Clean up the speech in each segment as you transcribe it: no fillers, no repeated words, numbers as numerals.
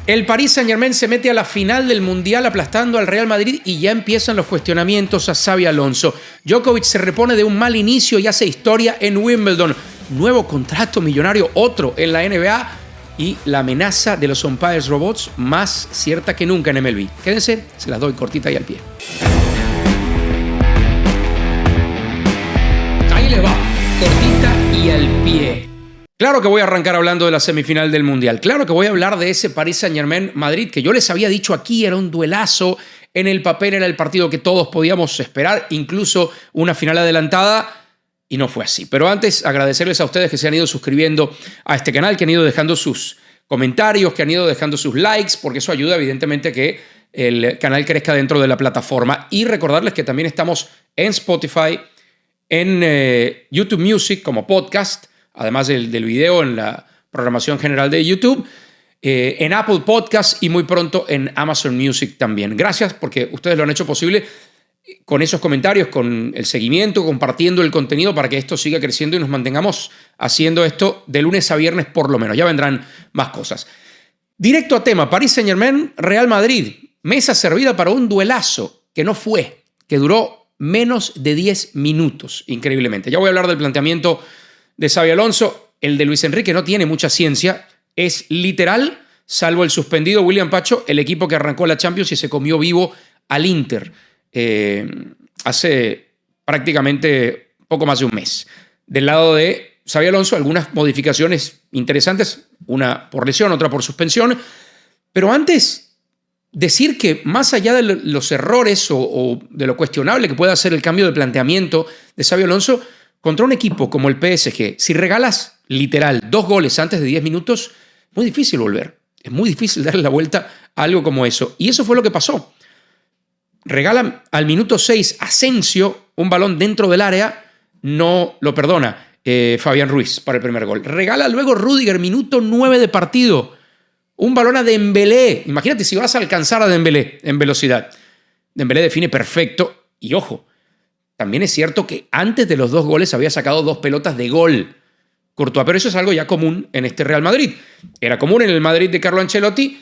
El Paris Saint-Germain se mete a la final del Mundial aplastando al Real Madrid y ya empiezan los cuestionamientos a Xabi Alonso. Djokovic se repone de un mal inicio y hace historia en Wimbledon. Nuevo contrato millonario, otro en la NBA y la amenaza de los umpires robots más cierta que nunca en MLB. Quédense, se las doy cortita y al pie. Ahí les va, cortita y al pie. Claro que voy a arrancar hablando de la semifinal del Mundial. Claro que voy a hablar de ese Paris Saint-Germain-Madrid que yo les había dicho aquí era un duelazo. En el papel era el partido que todos podíamos esperar, incluso una final adelantada, y no fue así. Pero antes, agradecerles a ustedes que se han ido suscribiendo a este canal, que han ido dejando sus comentarios, que han ido dejando sus likes, porque eso ayuda evidentemente a que el canal crezca dentro de la plataforma. Y recordarles que también estamos en Spotify, en YouTube Music como podcast, además del video en la programación general de YouTube, en Apple Podcasts y muy pronto en Amazon Music también. Gracias porque ustedes lo han hecho posible con esos comentarios, con el seguimiento, compartiendo el contenido para que esto siga creciendo y nos mantengamos haciendo esto de lunes a viernes por lo menos. Ya vendrán más cosas. Directo a tema, Paris Saint-Germain, Real Madrid. Mesa servida para un duelazo que no fue, que duró menos de 10 minutos, increíblemente. Ya voy a hablar del planteamiento de Xabi Alonso. El de Luis Enrique no tiene mucha ciencia, es literal, salvo el suspendido William Pacho, el equipo que arrancó la Champions y se comió vivo al Inter hace prácticamente poco más de un mes. Del lado de Xabi Alonso, algunas modificaciones interesantes, una por lesión, otra por suspensión, pero antes decir que más allá de los errores o de lo cuestionable que pueda ser el cambio de planteamiento de Xabi Alonso, contra un equipo como el PSG, si regalas literal 2 goles antes de 10 minutos, es muy difícil volver. Es muy difícil darle la vuelta a algo como eso. Y eso fue lo que pasó. Regalan al minuto 6 Asensio un balón dentro del área, no lo perdona Fabián Ruiz para el primer gol. Regala luego Rüdiger, minuto 9 de partido, un balón a Dembélé. Imagínate si vas a alcanzar a Dembélé en velocidad. Dembélé define perfecto y ojo, también es cierto que antes de los 2 goles había sacado 2 pelotas de gol Courtois, pero eso es algo ya común en este Real Madrid. Era común en el Madrid de Carlo Ancelotti.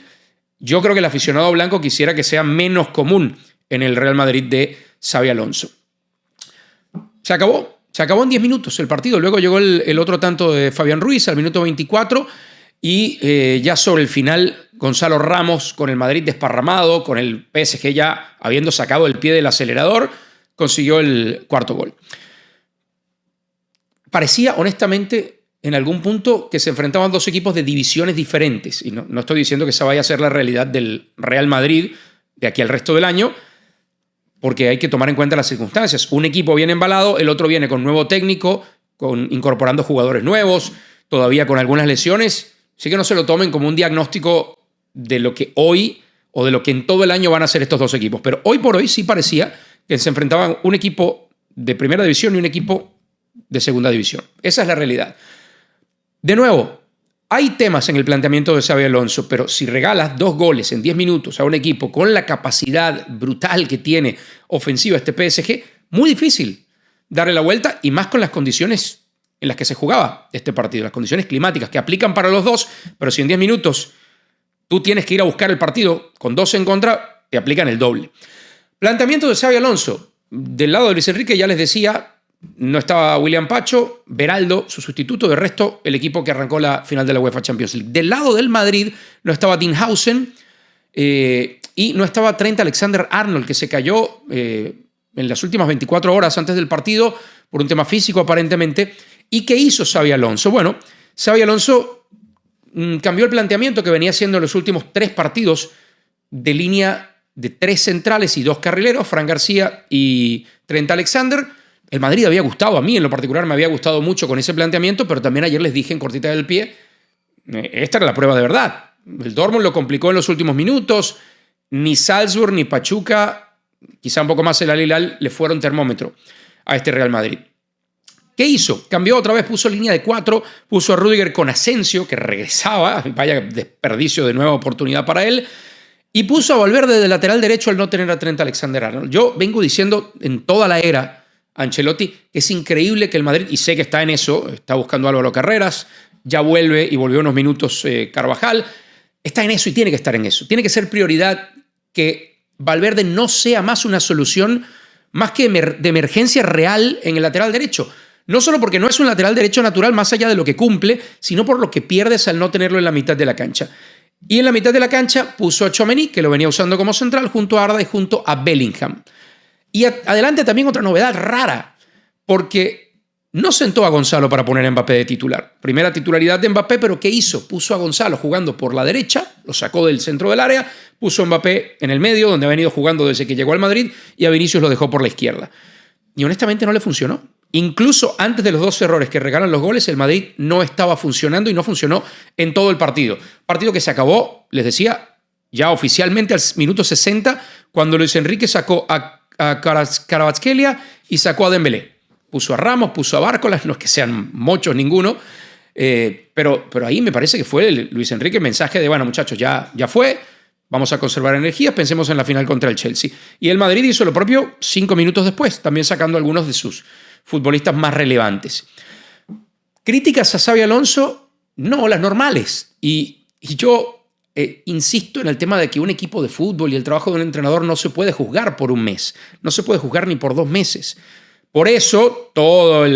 Yo creo que el aficionado blanco quisiera que sea menos común en el Real Madrid de Xabi Alonso. Se acabó en 10 minutos el partido. Luego llegó el otro tanto de Fabián Ruiz al minuto 24 y ya sobre el final Gonzalo Ramos con el Madrid desparramado, con el PSG ya habiendo sacado el pie del acelerador, consiguió el cuarto gol. Parecía, honestamente, en algún punto que se enfrentaban 2 equipos de divisiones diferentes. Y no estoy diciendo que esa vaya a ser la realidad del Real Madrid de aquí al resto del año, porque hay que tomar en cuenta las circunstancias. Un equipo viene embalado, el otro viene con nuevo técnico, incorporando jugadores nuevos, todavía con algunas lesiones. Así que no se lo tomen como un diagnóstico de lo que hoy o de lo que en todo el año van a hacer estos 2 equipos. Pero hoy por hoy sí parecía que se enfrentaban un equipo de primera división y un equipo de segunda división. Esa es la realidad. De nuevo, hay temas en el planteamiento de Xabi Alonso, pero si regalas 2 goles en 10 minutos a un equipo con la capacidad brutal que tiene ofensiva este PSG, muy difícil darle la vuelta y más con las condiciones en las que se jugaba este partido, las condiciones climáticas que aplican para los dos, pero si en 10 minutos tú tienes que ir a buscar el partido con 2 en contra, te aplican el doble. Planteamiento de Xabi Alonso. Del lado de Luis Enrique ya les decía, no estaba William Pacho, Beraldo, su sustituto, de resto el equipo que arrancó la final de la UEFA Champions League. Del lado del Madrid no estaba Dean Howson y no estaba Trent Alexander-Arnold, que se cayó en las últimas 24 horas antes del partido por un tema físico aparentemente. ¿Y qué hizo Xabi Alonso? Bueno, Xabi Alonso cambió el planteamiento que venía haciendo en los últimos 3 partidos de línea de 3 centrales y 2 carrileros, Fran García y Trent Alexander. El Madrid había gustado, a mí en lo particular me había gustado mucho con ese planteamiento, pero también ayer les dije en cortita del pie, esta era la prueba de verdad. El Dortmund lo complicó en los últimos minutos, ni Salzburg ni Pachuca, quizá un poco más el Al-Hilal, le fueron termómetro a este Real Madrid. ¿Qué hizo? Cambió otra vez, puso línea de 4, puso a Rüdiger con Asensio, que regresaba, vaya desperdicio de nueva oportunidad para él, y puso a Valverde de lateral derecho al no tener a Trent Alexander-Arnold. Yo vengo diciendo en toda la era Ancelotti que es increíble que el Madrid, y sé que está en eso, está buscando a Álvaro Carreras, ya volvió unos minutos Carvajal, está en eso y tiene que estar en eso. Tiene que ser prioridad que Valverde no sea más una solución más que de emergencia real en el lateral derecho. No solo porque no es un lateral derecho natural más allá de lo que cumple, sino por lo que pierdes al no tenerlo en la mitad de la cancha. Y en la mitad de la cancha puso a Tchouaméni, que lo venía usando como central, junto a Arda y junto a Bellingham. Y adelante también otra novedad rara, porque no sentó a Gonzalo para poner a Mbappé de titular. Primera titularidad de Mbappé, pero ¿qué hizo? Puso a Gonzalo jugando por la derecha, lo sacó del centro del área, puso a Mbappé en el medio, donde ha venido jugando desde que llegó al Madrid, y a Vinicius lo dejó por la izquierda. Y honestamente no le funcionó. Incluso antes de los 2 errores que regalan los goles, el Madrid no estaba funcionando y no funcionó en todo el partido. Partido que se acabó, les decía, ya oficialmente al minuto 60, cuando Luis Enrique sacó a Kvaratskhelia y sacó a Dembélé. Puso a Ramos, puso a Bárcolas, no es que sean muchos ninguno, pero ahí me parece que fue Luis Enrique el mensaje de, bueno, muchachos, ya fue, vamos a conservar energías, pensemos en la final contra el Chelsea. Y el Madrid hizo lo propio 5 minutos después, también sacando a algunos de sus futbolistas más relevantes. ¿Críticas a Xabi Alonso? No, las normales. Y yo insisto en el tema de que un equipo de fútbol y el trabajo de un entrenador no se puede juzgar por un mes, no se puede juzgar ni por 2 meses. Por eso todos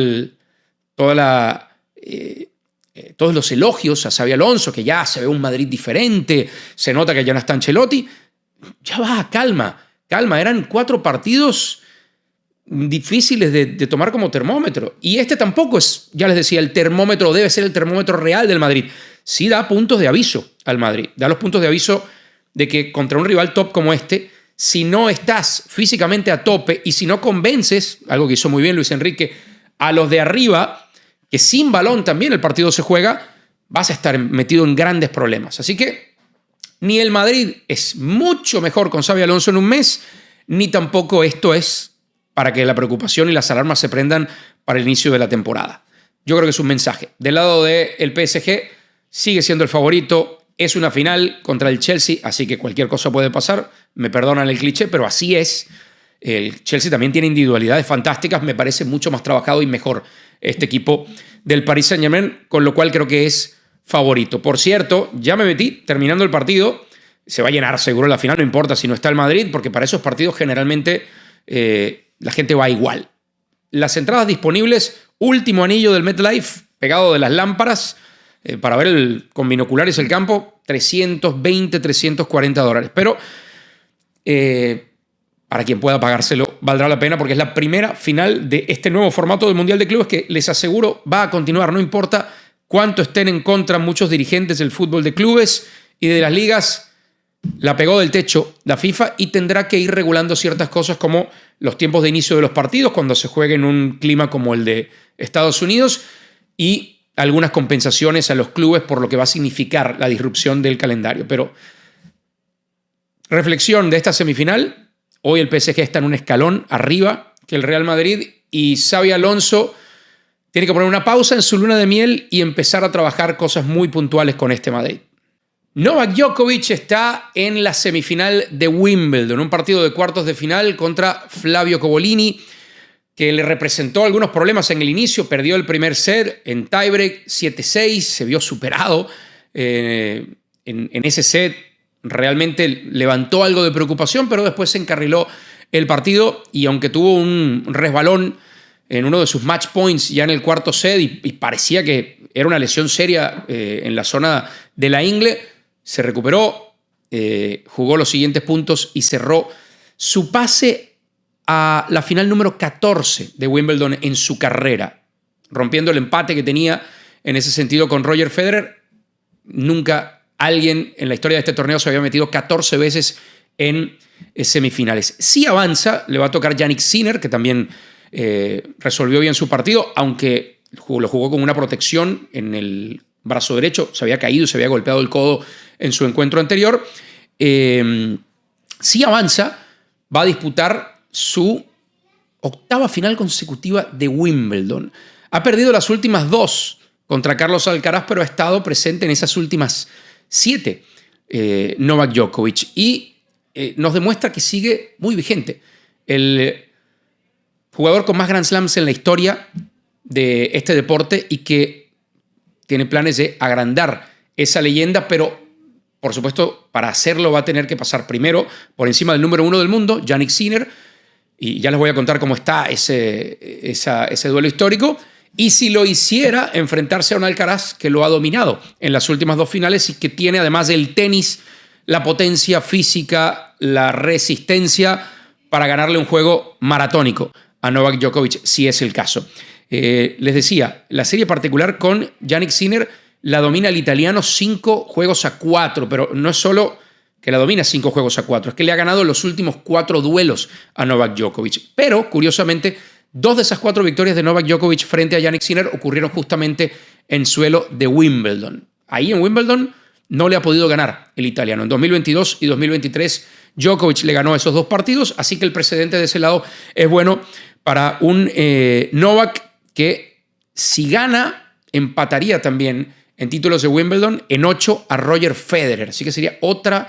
los elogios a Xabi Alonso, que ya se ve un Madrid diferente, se nota que ya no está Ancelotti, ya va, calma, eran 4 partidos difíciles de tomar como termómetro. Y este tampoco es, ya les decía, el termómetro, debe ser el termómetro real del Madrid. Sí da puntos de aviso al Madrid, da los puntos de aviso de que contra un rival top como este, si no estás físicamente a tope y si no convences, algo que hizo muy bien Luis Enrique, a los de arriba, que sin balón también el partido se juega, vas a estar metido en grandes problemas. Así que ni el Madrid es mucho mejor con Xabi Alonso en un mes, ni tampoco esto es para que la preocupación y las alarmas se prendan para el inicio de la temporada. Yo creo que es un mensaje. Del lado del PSG, sigue siendo el favorito. Es una final contra el Chelsea, así que cualquier cosa puede pasar. Me perdonan el cliché, pero así es. El Chelsea también tiene individualidades fantásticas. Me parece mucho más trabajado y mejor este equipo del Paris Saint-Germain, con lo cual creo que es favorito. Por cierto, ya me metí, terminando el partido, se va a llenar seguro la final, no importa si no está el Madrid, porque para esos partidos generalmente la gente va igual. Las entradas disponibles, último anillo del MetLife, pegado de las lámparas, para ver con binoculares el campo, $320, $340. Pero para quien pueda pagárselo, valdrá la pena porque es la primera final de este nuevo formato del Mundial de Clubes que les aseguro va a continuar. No importa cuánto estén en contra muchos dirigentes del fútbol de clubes y de las ligas, la pegó del techo la FIFA y tendrá que ir regulando ciertas cosas como los tiempos de inicio de los partidos cuando se juegue en un clima como el de Estados Unidos y algunas compensaciones a los clubes por lo que va a significar la disrupción del calendario. Pero reflexión de esta semifinal, hoy el PSG está en un escalón arriba que el Real Madrid y Xabi Alonso tiene que poner una pausa en su luna de miel y empezar a trabajar cosas muy puntuales con este Madrid. Novak Djokovic está en la semifinal de Wimbledon, un partido de cuartos de final contra Flavio Cobolini, que le representó algunos problemas en el inicio, perdió el primer set en tiebreak 7-6, se vio superado en ese set, realmente levantó algo de preocupación, pero después se encarriló el partido y aunque tuvo un resbalón en uno de sus match points ya en el cuarto set y parecía que era una lesión seria en la zona de la ingle, se recuperó, jugó los siguientes puntos y cerró su pase a la final número 14 de Wimbledon en su carrera, rompiendo el empate que tenía en ese sentido con Roger Federer. Nunca alguien en la historia de este torneo se había metido 14 veces en semifinales. Si avanza, le va a tocar Jannik Sinner, que también resolvió bien su partido, aunque lo jugó con una protección en el brazo derecho, se había caído, se había golpeado el codo en su encuentro anterior. Si avanza, va a disputar su 8ª final consecutiva de Wimbledon. Ha perdido las últimas 2 contra Carlos Alcaraz, pero ha estado presente en esas últimas 7, Novak Djokovic. Y nos demuestra que sigue muy vigente. El jugador con más Grand Slams en la historia de este deporte y que tiene planes de agrandar esa leyenda, pero Por supuesto, para hacerlo va a tener que pasar primero por encima del número 1 del mundo, Jannik Sinner, y ya les voy a contar cómo está ese duelo histórico. Y si lo hiciera, enfrentarse a un Alcaraz que lo ha dominado en las últimas 2 finales y que tiene, además del tenis, la potencia física, la resistencia para ganarle un juego maratónico a Novak Djokovic, si es el caso. Les decía, la serie particular con Jannik Sinner la domina el italiano 5-4, pero no es solo que la domina 5-4, es que le ha ganado los últimos 4 duelos a Novak Djokovic. Pero, curiosamente, 2 de esas 4 victorias de Novak Djokovic frente a Jannik Sinner ocurrieron justamente en suelo de Wimbledon. Ahí en Wimbledon no le ha podido ganar el italiano. En 2022 y 2023 Djokovic le ganó esos 2 partidos, así que el precedente de ese lado es bueno para un Novak que, si gana, empataría también en títulos de Wimbledon en 8 a Roger Federer. Así que sería otra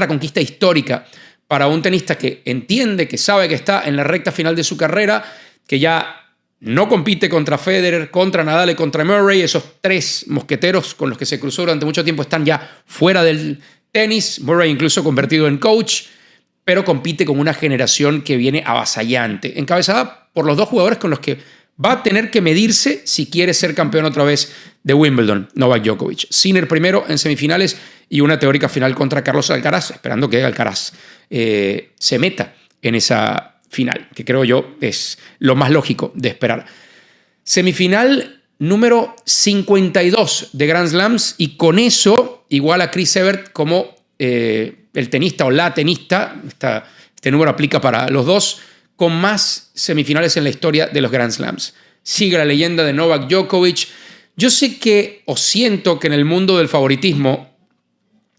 conquista histórica para un tenista que entiende, que sabe que está en la recta final de su carrera, que ya no compite contra Federer, contra Nadal y contra Murray. Esos 3 mosqueteros con los que se cruzó durante mucho tiempo están ya fuera del tenis. Murray incluso convertido en coach, pero compite con una generación que viene avasallante, encabezada por los 2 jugadores con los que va a tener que medirse si quiere ser campeón otra vez de Wimbledon, Novak Djokovic. Sinner primero en semifinales y una teórica final contra Carlos Alcaraz, esperando que Alcaraz se meta en esa final, que creo yo es lo más lógico de esperar. Semifinal número 52 de Grand Slams, y con eso igual a Chris Evert como el tenista o la tenista, este número aplica para los 2, con más semifinales en la historia de los Grand Slams. Sigue la leyenda de Novak Djokovic. Yo sé que, o siento que en el mundo del favoritismo,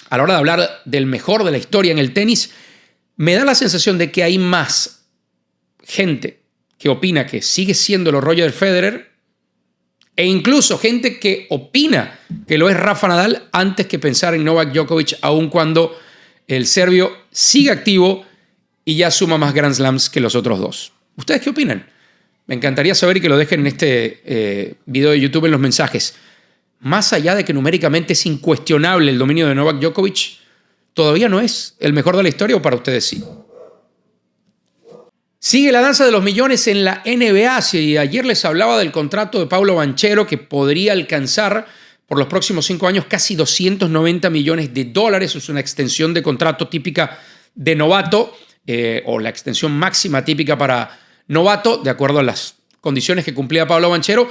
a la hora de hablar del mejor de la historia en el tenis, me da la sensación de que hay más gente que opina que sigue siendo lo Roger Federer, e incluso gente que opina que lo es Rafa Nadal, antes que pensar en Novak Djokovic, aun cuando el serbio sigue activo y ya suma más Grand Slams que los otros 2. ¿Ustedes qué opinan? Me encantaría saber y que lo dejen en este video de YouTube en los mensajes. Más allá de que numéricamente es incuestionable el dominio de Novak Djokovic, ¿todavía no es el mejor de la historia o para ustedes sí? Sigue la danza de los millones en la NBA. Si ayer les hablaba del contrato de Paolo Banchero, que podría alcanzar por los próximos 5 años casi $290 millones. Es una extensión de contrato típica de novato, o la extensión máxima típica para novato, de acuerdo a las condiciones que cumplía Paolo Banchero.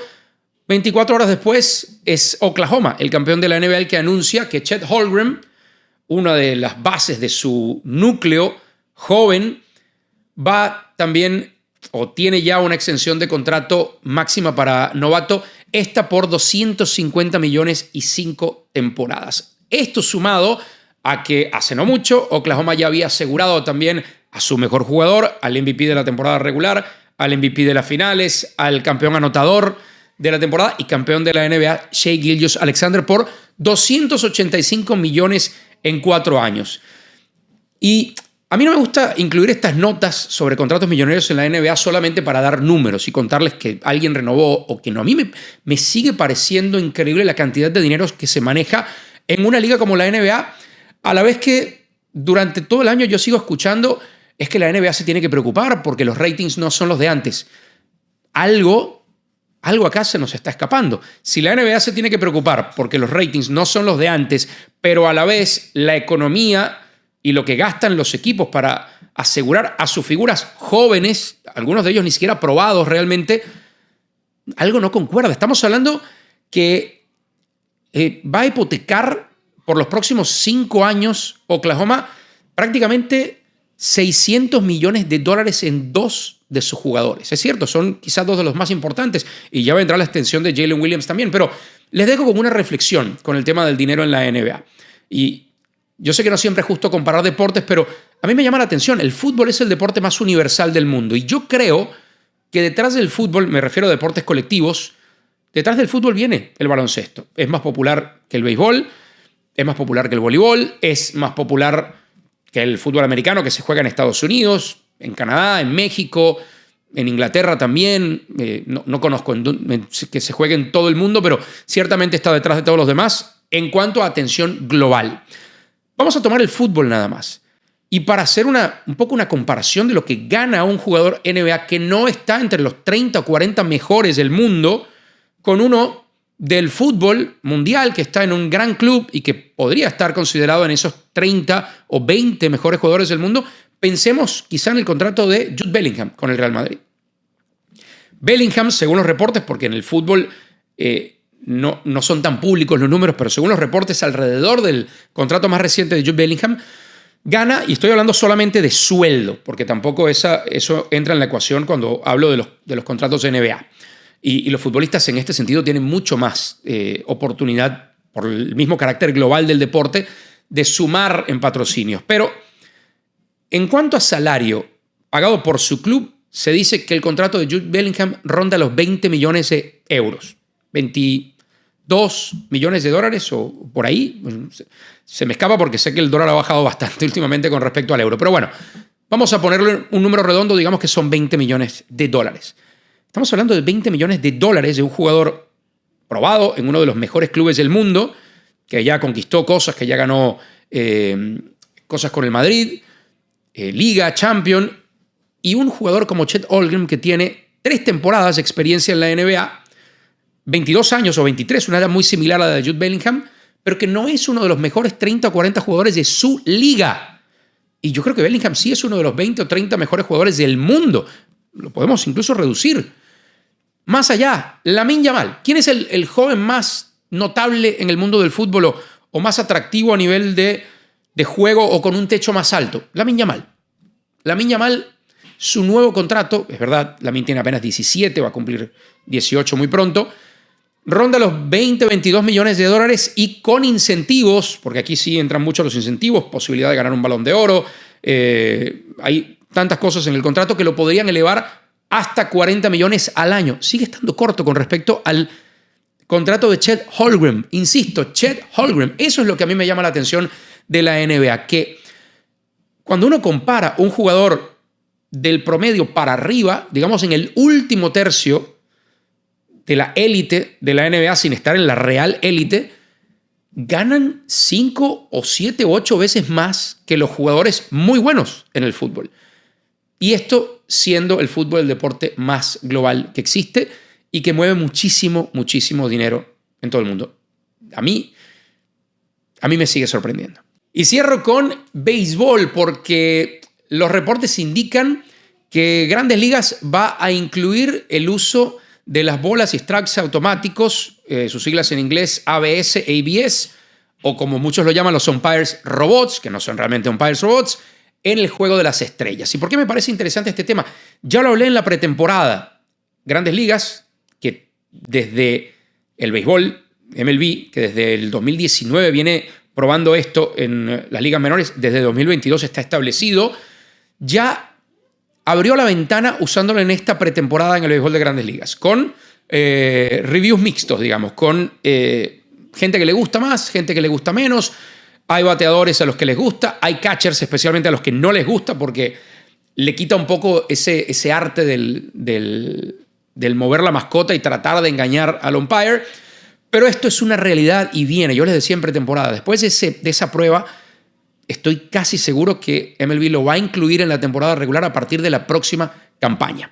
24 horas después es Oklahoma, el campeón de la NBA, el que anuncia que Chet Holmgren, una de las bases de su núcleo joven, va también, o tiene ya una extensión de contrato máxima para novato, esta por $250 millones y 5 temporadas. Esto sumado a que hace no mucho Oklahoma ya había asegurado también a su mejor jugador, al MVP de la temporada regular, al MVP de las finales, al campeón anotador de la temporada y campeón de la NBA, Shai Gilgeous-Alexander, por $285 millones en 4 años. Y a mí no me gusta incluir estas notas sobre contratos millonarios en la NBA solamente para dar números y contarles que alguien renovó o que no. A mí me sigue pareciendo increíble la cantidad de dinero que se maneja en una liga como la NBA, a la vez que durante todo el año yo sigo escuchando es que la NBA se tiene que preocupar porque los ratings no son los de antes. Algo acá se nos está escapando. Si la NBA se tiene que preocupar porque los ratings no son los de antes, pero a la vez la economía y lo que gastan los equipos para asegurar a sus figuras jóvenes, algunos de ellos ni siquiera probados realmente, algo no concuerda. Estamos hablando que va a hipotecar por los próximos 5 años Oklahoma prácticamente $600 millones en 2 de sus jugadores. Es cierto, son quizás 2 de los más importantes y ya vendrá la extensión de Jalen Williams también, pero les dejo como una reflexión con el tema del dinero en la NBA. Y yo sé que no siempre es justo comparar deportes, pero a mí me llama la atención. El fútbol es el deporte más universal del mundo y yo creo que detrás del fútbol, me refiero a deportes colectivos, detrás del fútbol viene el baloncesto. Es más popular que el béisbol, es más popular que el voleibol, es más popular que el fútbol americano que se juega en Estados Unidos, en Canadá, en México, en Inglaterra también. No conozco que se juegue en todo el mundo, pero ciertamente está detrás de todos los demás. en cuanto a atención global. Vamos a tomar el fútbol nada más. Y para hacer un poco una comparación de lo que gana un jugador NBA que no está entre los 30 o 40 mejores del mundo, con uno del fútbol mundial que está en un gran club y que podría estar considerado en esos 30 o 20 mejores jugadores del mundo, pensemos quizá en el contrato de Jude Bellingham con el Real Madrid. Bellingham, según los reportes, porque en el fútbol no son tan públicos los números, pero según los reportes alrededor del contrato más reciente de Jude Bellingham, gana, y estoy hablando solamente de sueldo, porque tampoco eso entra en la ecuación cuando hablo de los contratos de NBA. Y los futbolistas en este sentido tienen mucho más oportunidad, por el mismo carácter global del deporte, de sumar en patrocinios. Pero en cuanto a salario pagado por su club, se dice que el contrato de Jude Bellingham ronda los 20 millones de euros. 22 millones de dólares o por ahí. Se me escapa porque sé que el dólar ha bajado bastante últimamente con respecto al euro. Pero bueno, vamos a ponerle un número redondo, digamos que son 20 millones de dólares. Estamos hablando de 20 millones de dólares de un jugador probado en uno de los mejores clubes del mundo, que ya conquistó cosas, que ya ganó cosas con el Madrid, Liga, Champions, y un jugador como Chet Holmgren que tiene 3 temporadas de experiencia en la NBA, 22 años o 23, una edad muy similar a la de Jude Bellingham, pero que no es uno de los mejores 30 o 40 jugadores de su liga. Y yo creo que Bellingham sí es uno de los 20 o 30 mejores jugadores del mundo. Lo podemos incluso reducir. Más allá, Lamine Yamal. ¿Quién es el joven más notable en el mundo del fútbol o más atractivo a nivel de juego o con un techo más alto? Lamine Yamal. Lamine Yamal, su nuevo contrato, es verdad, Lamine tiene apenas 17, va a cumplir 18 muy pronto, ronda los 20, 22 millones de dólares y con incentivos, porque aquí sí entran mucho los incentivos, posibilidad de ganar un Balón de Oro, hay tantas cosas en el contrato que lo podrían elevar hasta 40 millones al año. Sigue estando corto con respecto al contrato de Chet Holmgren. Insisto, Chet Holmgren, eso es lo que a mí me llama la atención de la NBA, que cuando uno compara un jugador del promedio para arriba, digamos en el último tercio de la élite de la NBA sin estar en la real élite, ganan 5 o 7 o 8 veces más que los jugadores muy buenos en el fútbol. Y esto siendo el fútbol el deporte más global que existe y que mueve muchísimo, muchísimo dinero en todo el mundo. A mí me sigue sorprendiendo. Y cierro con béisbol porque los reportes indican que Grandes Ligas va a incluir el uso de las bolas y strikes automáticos, sus siglas en inglés ABS, o como muchos lo llaman los umpires robots, que no son realmente umpires robots, en el juego de las estrellas. ¿Y por qué me parece interesante este tema? Ya lo hablé en la pretemporada. Grandes Ligas, que desde el béisbol, MLB, que desde el 2019 viene probando esto en las ligas menores, desde 2022 está establecido, ya abrió la ventana usándolo en esta pretemporada en el béisbol de Grandes Ligas, con reviews mixtos, digamos, con gente que le gusta más, gente que le gusta menos. Hay bateadores a los que les gusta, hay catchers especialmente a los que no les gusta porque le quita un poco ese arte del mover la mascota y tratar de engañar al umpire. Pero esto es una realidad y viene. Yo les decía en pretemporada, después de esa prueba, estoy casi seguro que MLB lo va a incluir en la temporada regular a partir de la próxima campaña.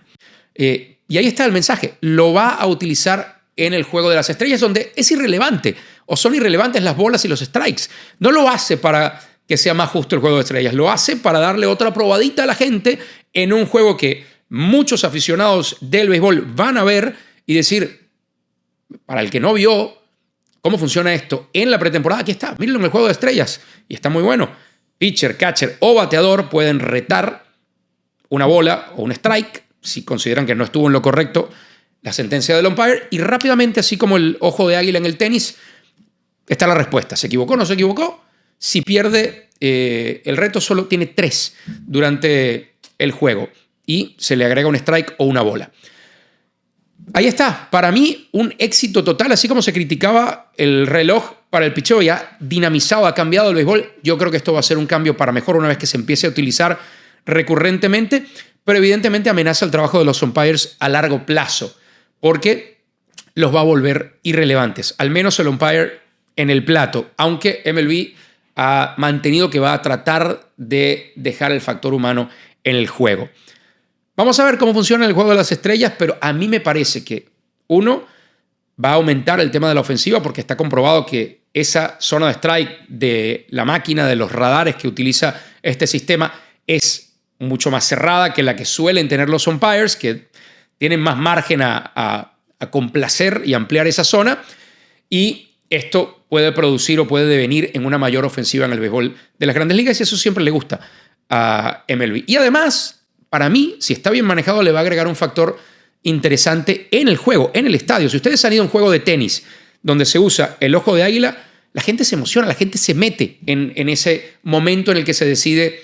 Y ahí está el mensaje. Lo va a utilizar en el juego de las estrellas, donde es irrelevante o son irrelevantes las bolas y los strikes. No lo hace para que sea más justo el juego de estrellas. Lo hace para darle otra probadita a la gente en un juego que muchos aficionados del béisbol van a ver y decir, para el que no vio cómo funciona esto en la pretemporada, aquí está, mírenlo en el juego de estrellas y está muy bueno. Pitcher, catcher o bateador pueden retar una bola o un strike si consideran que no estuvo en lo correcto la sentencia del umpire y rápidamente, así como el ojo de águila en el tenis, está la respuesta. ¿Se equivocó o no se equivocó? Si pierde el reto, solo tiene 3 durante el juego y se le agrega un strike o una bola. Ahí está, para mí un éxito total, así como se criticaba el reloj para el picheo, ya dinamizado, ha cambiado el béisbol. Yo creo que esto va a ser un cambio para mejor una vez que se empiece a utilizar recurrentemente, pero evidentemente amenaza el trabajo de los umpires a largo plazo, porque los va a volver irrelevantes. Al menos el umpire en el plato, aunque MLB ha mantenido que va a tratar de dejar el factor humano en el juego. Vamos a ver cómo funciona el juego de las estrellas, pero a mí me parece que, uno, va a aumentar el tema de la ofensiva porque está comprobado que esa zona de strike de la máquina, de los radares que utiliza este sistema, es mucho más cerrada que la que suelen tener los umpires, que tienen más margen a complacer y ampliar esa zona. Y esto puede producir o puede devenir en una mayor ofensiva en el béisbol de las Grandes Ligas y eso siempre le gusta a MLB. Y además, para mí, si está bien manejado, le va a agregar un factor interesante en el juego, en el estadio. Si ustedes han ido a un juego de tenis donde se usa el ojo de águila, la gente se emociona, la gente se mete en ese momento en el que se decide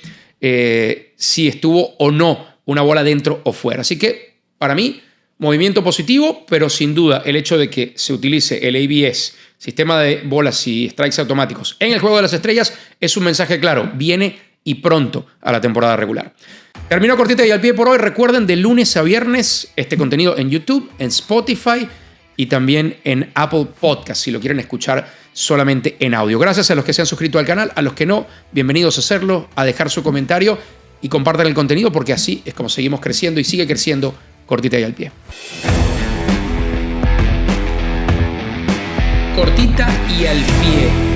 si estuvo o no una bola dentro o fuera. Así que, para mí, movimiento positivo, pero sin duda el hecho de que se utilice el ABS, sistema de bolas y strikes automáticos, en el juego de las estrellas es un mensaje claro. Viene y pronto a la temporada regular. Terminó Cortita y al Pie por hoy. Recuerden, de lunes a viernes, este contenido en YouTube, en Spotify y también en Apple Podcast, si lo quieren escuchar solamente en audio. Gracias a los que se han suscrito al canal. A los que no, bienvenidos a hacerlo, a dejar su comentario y compartan el contenido porque así es como seguimos creciendo y sigue creciendo Cortita y al Pie. Cortita y al Pie.